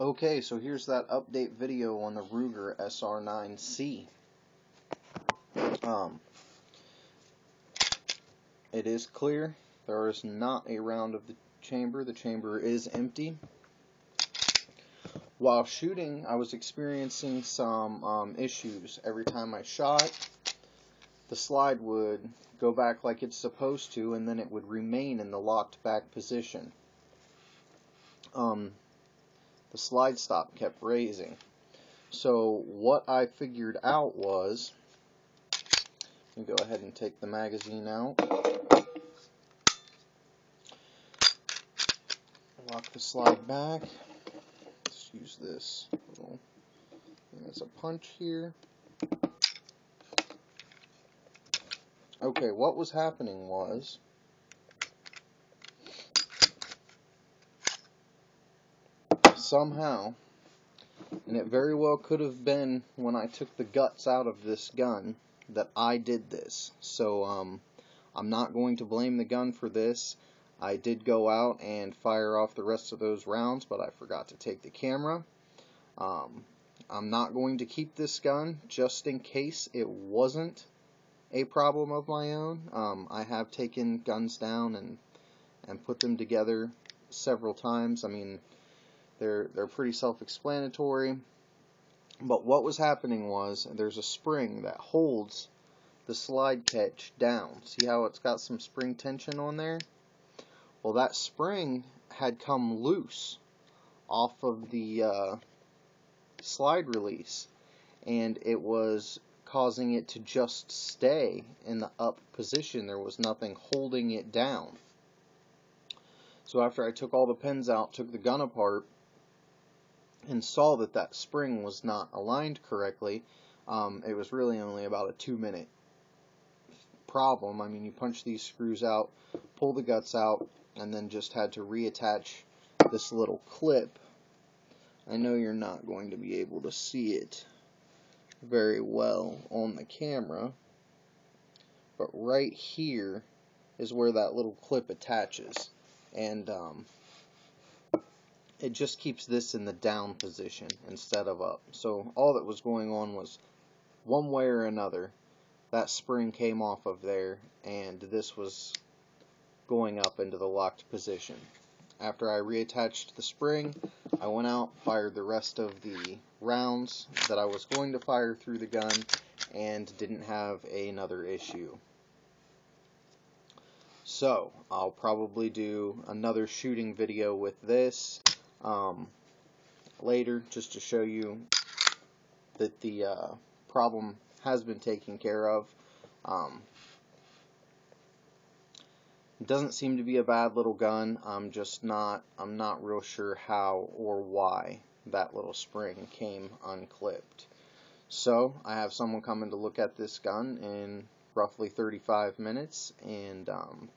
Okay, so here's that update video on the Ruger sr9c. It is clear. There is not a round of the chamber. The chamber is empty. While shooting, I was experiencing some issues. Every time I shot, the slide would go back like it's supposed to, and then it would remain in the locked back position. The slide stop kept raising. So what I figured out was, let me go ahead and take the magazine out, lock the slide back. Let's use this little thing as a punch here. Okay, what was happening was, somehow, and it very well could have been when I took the guts out of this gun that I did this. So I'm not going to blame the gun for this. I did go out and fire off the rest of those rounds, but I forgot to take the camera. I'm not going to keep this gun just in case it wasn't a problem of my own. I have taken guns down and put them together several times. I mean, they're pretty self-explanatory. But what was happening was, there's a spring that holds the slide catch down. See how it's got some spring tension on there? Well, that spring had come loose off of the slide release, and it was causing it to just stay in the up position. There was nothing holding it down. So after I took all the pins out, took the gun apart, and saw that that spring was not aligned correctly, it was really only about a 2-minute problem. I mean, you punch these screws out, pull the guts out, and then just had to reattach this little clip. I know you're not going to be able to see it very well on the camera, but right here is where that little clip attaches, and it just keeps this in the down position instead of up. So all that was going on was, one way or another, that spring came off of there, and this was going up into the locked position. After I reattached the spring, I went out, fired the rest of the rounds that I was going to fire through the gun, and didn't have another issue. So I'll probably do another shooting video with this later, just to show you that the problem has been taken care of. It doesn't seem to be a bad little gun. I'm not real sure how or why that little spring came unclipped. So I have someone coming to look at this gun in roughly 35 minutes, and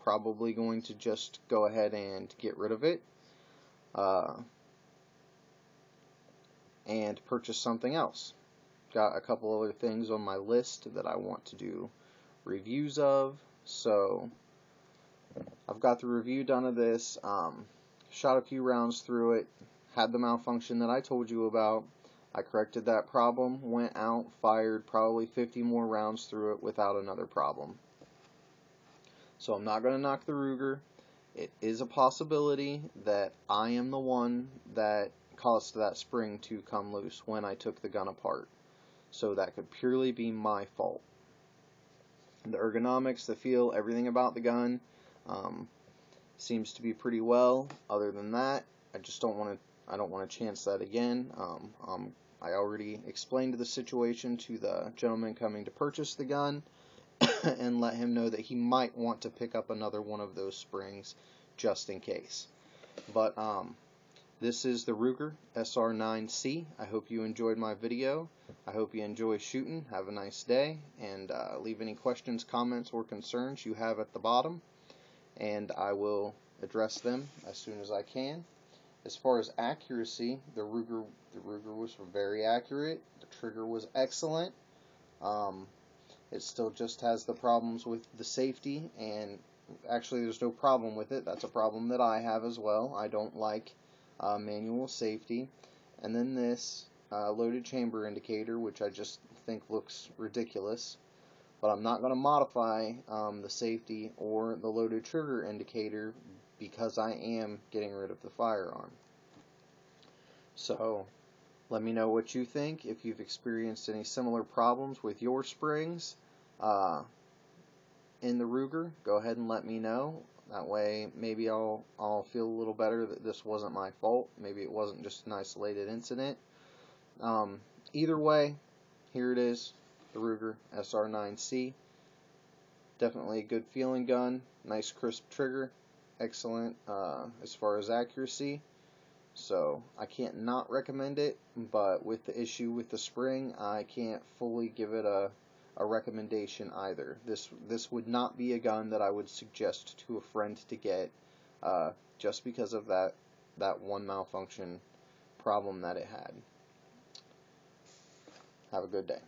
probably going to just go ahead and get rid of it and purchase something else. Got a couple other things on my list that I want to do reviews of, so I've got the review done of this, shot a few rounds through it, had the malfunction that I told you about. I corrected that problem, went out, fired probably 50 more rounds through it without another problem. So I'm not going to knock the Ruger. It is a possibility that I am the one that caused that spring to come loose when I took the gun apart. So that could purely be my fault. The ergonomics, the feel, everything about the gun seems to be pretty well. Other than that, I don't want to chance that again. I already explained the situation to the gentleman coming to purchase the gun and let him know that he might want to pick up another one of those springs just in case. But this is the Ruger sr9c. I hope you enjoyed my video. I hope you enjoy shooting. Have a nice day, and leave any questions, comments, or concerns you have at the bottom, and I will address them as soon as I can. As far as accuracy, the Ruger was very accurate. The trigger was excellent. It still just has the problems with the safety, and actually there's no problem with it. That's a problem that I have as well. I don't like manual safety, and then this loaded chamber indicator, which I just think looks ridiculous. But I'm not going to modify the safety or the loaded trigger indicator because I am getting rid of the firearm. So let me know what you think. If you've experienced any similar problems with your springs in the Ruger, go ahead and let me know. That way maybe I'll feel a little better that this wasn't my fault. Maybe it wasn't just an isolated incident. Either way, here it is, the Ruger sr9c. Definitely a good feeling gun, nice crisp trigger, excellent as far as accuracy. So I can't not recommend it, but with the issue with the spring, I can't fully give it a recommendation either. This would not be a gun that I would suggest to a friend to get just because of that one malfunction problem that it had. Have a good day.